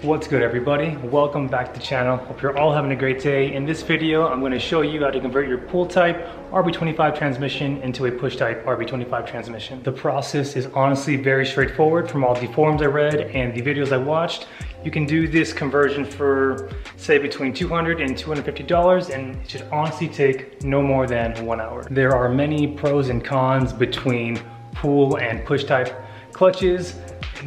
What's good, everybody? Welcome back to the channel. Hope you're all having a great day. In this video, I'm going to show you how to convert your pull type RB25 transmission into a push type RB25 transmission. The process is honestly very straightforward. From all the forums I read and the videos I watched, you can do this conversion for say between $200 and $250, and it should honestly take no more than 1 hour. There are many pros and cons between pull and push type clutches,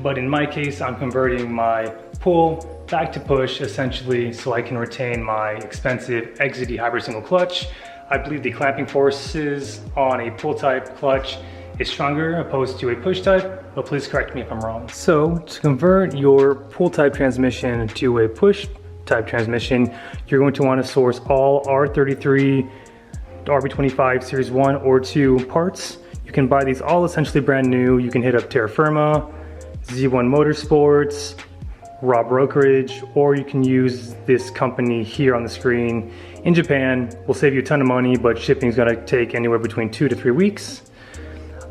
but in my case, I'm converting my pull back to push essentially so I can retain my expensive XZD hybrid single clutch. I believe the clamping forces on a pull type clutch is stronger opposed to a push type, but please correct me if I'm wrong. So to convert your pull type transmission to a push type transmission, you're going to want to source all R33 RB25 Series 1 or 2 parts. You can buy these all essentially brand new. You can hit up Terra Firma, Z1 Motorsports, Raw Brokerage, or you can use this company here on the screen in Japan. Will save you a ton of money, but shipping is going to take anywhere between 2 to 3 weeks.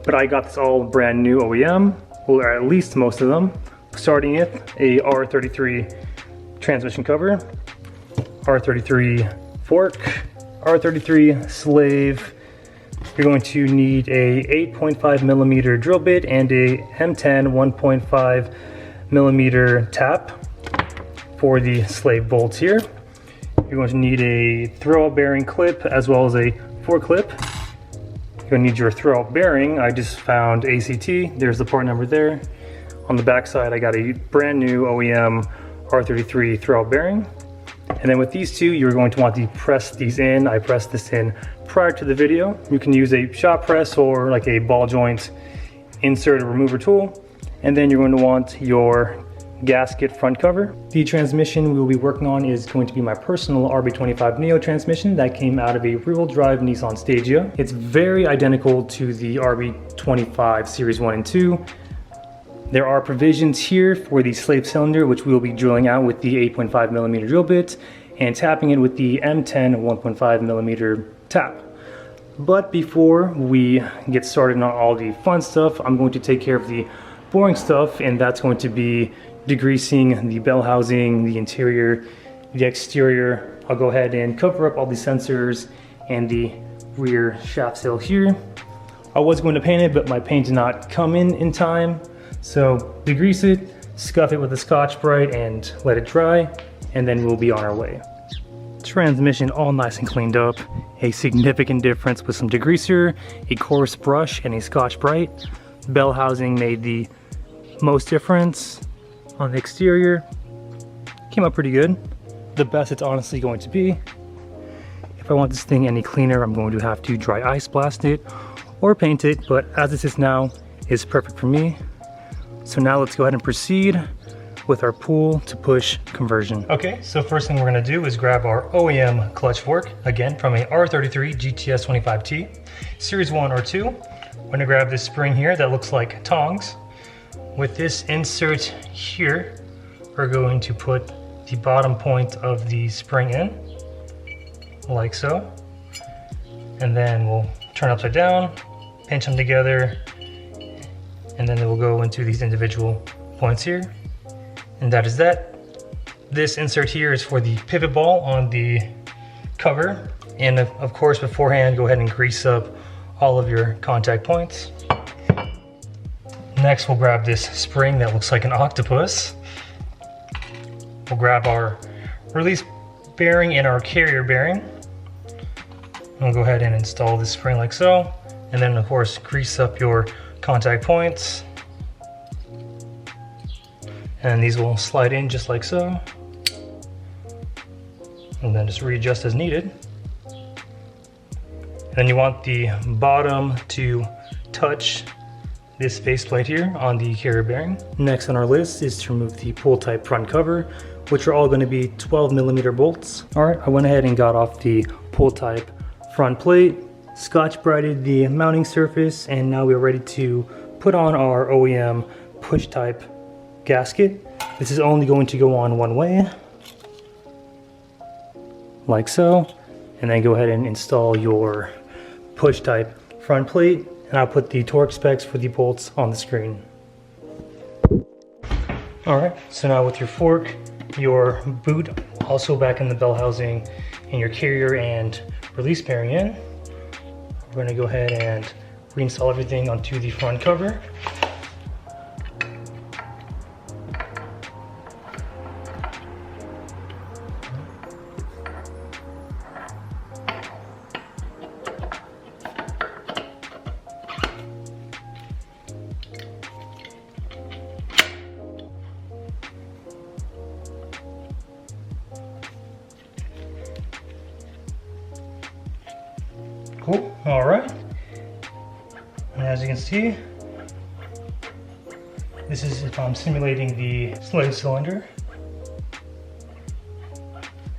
But I got this all brand new OEM, or at least most of them. Starting with a R33 transmission cover, R33 fork, R33 slave. You're going to need a 8.5 millimeter drill bit and a M10 1.5 millimeter tap for the slave bolts here. You're going to need a throwout bearing clip as well as a fork clip. You're going to need your throwout bearing. I just found ACT. There's the part number there. On the back side, I got a brand new OEM R33 throwout bearing. And then with these two, you're going to want to press these in. I pressed this in prior to the video. You can use a shop press or like a ball joint insert or remover tool. And then you're going to want your gasket front cover. The transmission we will be working on is going to be my personal RB25 Neo transmission that came out of a rear-wheel drive Nissan Stagea. It's very identical to the RB25 Series 1 and 2. There are provisions here for the slave cylinder, which we will be drilling out with the 8.5 millimeter drill bit and tapping it with the M10 1.5 millimeter tap. But before we get started on all the fun stuff, I'm going to take care of the boring stuff, and that's going to be degreasing the bell housing, the interior, the exterior. I'll go ahead and cover up all the sensors and the rear shaft seal here. I was going to paint it, but my paint did not come in time. So degrease it, scuff it with a Scotch-Brite and let it dry, and then we'll be on our way. Transmission all nice and cleaned up. A significant difference with some degreaser, a coarse brush, and a Scotch-Brite. Bell housing made the most difference. On the exterior, came out pretty good. The best it's honestly going to be. If I want this thing any cleaner, I'm going to have to dry ice blast it or paint it, but as this is now, it's perfect for me. So now let's go ahead and proceed with our pull to push conversion. Okay, so first thing we're gonna do is grab our OEM clutch fork, again from a R33 GTS 25T, Series 1 or 2. We're gonna grab this spring here that looks like tongs. With this insert here, we're going to put the bottom point of the spring in, like so. And then we'll turn upside down, pinch them together, and then they will go into these individual points here. And that is that. This insert here is for the pivot ball on the cover. And of course, beforehand, go ahead and grease up all of your contact points. Next, we'll grab this spring that looks like an octopus. We'll grab our release bearing and our carrier bearing. And we'll go ahead and install this spring like so. And then of course, grease up your contact points. And these will slide in just like so. And then just readjust as needed. And then you want the bottom to touch this faceplate here on the carrier bearing. Next on our list is to remove the pull type front cover, which are all going to be 12 millimeter bolts. All right, I went ahead and got off the pull type front plate, Scotch-Brited the mounting surface, and now we're ready to put on our OEM push type gasket. This is only going to go on one way, like so, and then go ahead and install your push type front plate. And I'll put the torque specs for the bolts on the screen. All right, so now with your fork, with your boot also back in the bell housing and your carrier and release bearing in, we're gonna go ahead and reinstall everything onto the front cover. Cool, all right. And as you can see, this is if I'm simulating the slave cylinder.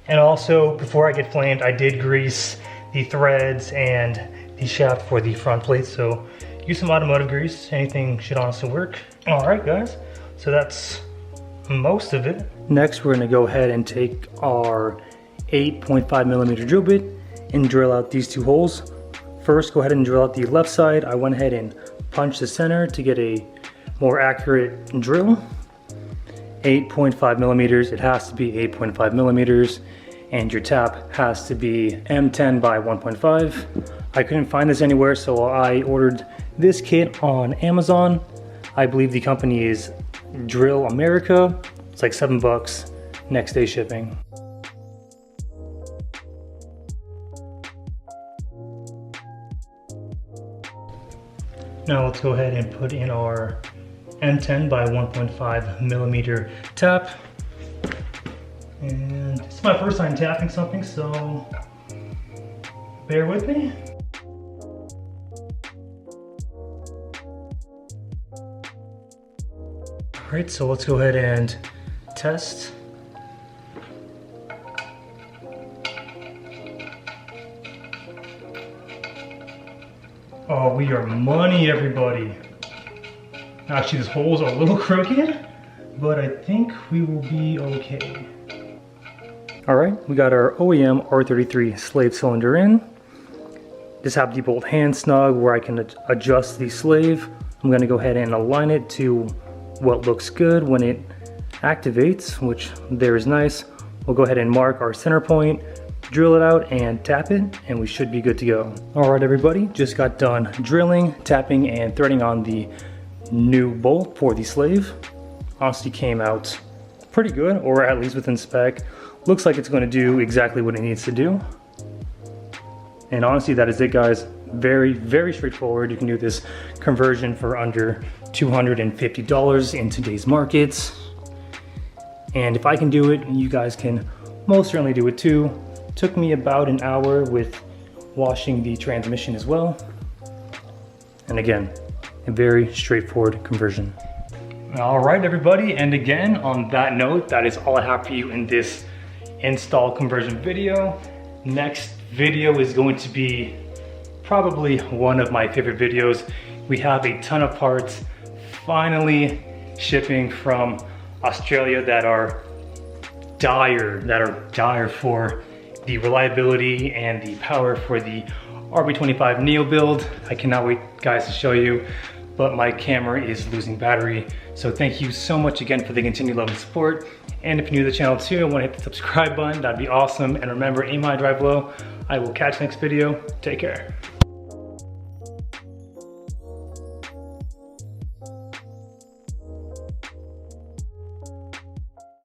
And also, before I get flamed, I did grease the threads and the shaft for the front plate, so use some automotive grease, anything should honestly work. All right, guys, so that's most of it. Next, we're gonna go ahead and take our 8.5mm drill bit and drill out these two holes. First, go ahead and drill out the left side. I went ahead and punched the center to get a more accurate drill. 8.5mm, it has to be 8.5mm, and your tap has to be M10 by 1.5. I couldn't find this anywhere, so I ordered this kit on Amazon. I believe the company is Drill America. It's like $7, next day shipping. Now let's go ahead and put in our M10 by 1.5mm tap. And it's my first time tapping something, so bear with me. All right, so let's go ahead and test. Oh, we are money, everybody. Actually, this hole's a little crooked, but I think we will be okay. All right, we got our OEM R33 slave cylinder in. Just have the bolt hand snug where I can adjust the slave. I'm gonna go ahead and align it to what looks good when it activates, which there is nice. We'll go ahead and mark our center point, drill it out and tap it, and we should be good to go. All right, everybody, just got done drilling, tapping, and threading on the new bolt for the slave. Honestly came out pretty good, or at least within spec. Looks like it's gonna do exactly what it needs to do. And honestly, that is it, guys. Very, very straightforward. You can do this conversion for under $250 in today's markets. And if I can do it, you guys can most certainly do it too. Took me about an hour with washing the transmission as well. And again, a very straightforward conversion. All right, everybody. And again, on that note, that is all I have for you in this install conversion video. Next video is going to be probably one of my favorite videos. We have a ton of parts finally shipping from Australia that are dire for the reliability and the power for the RB25 Neo build. I cannot wait, guys, to show you, but my camera is losing battery. So thank you so much again for the continued love and support. And if you're new to the channel too and want to hit the subscribe button, that'd be awesome. And remember, aim high, drive low. I will catch you next video. Take care.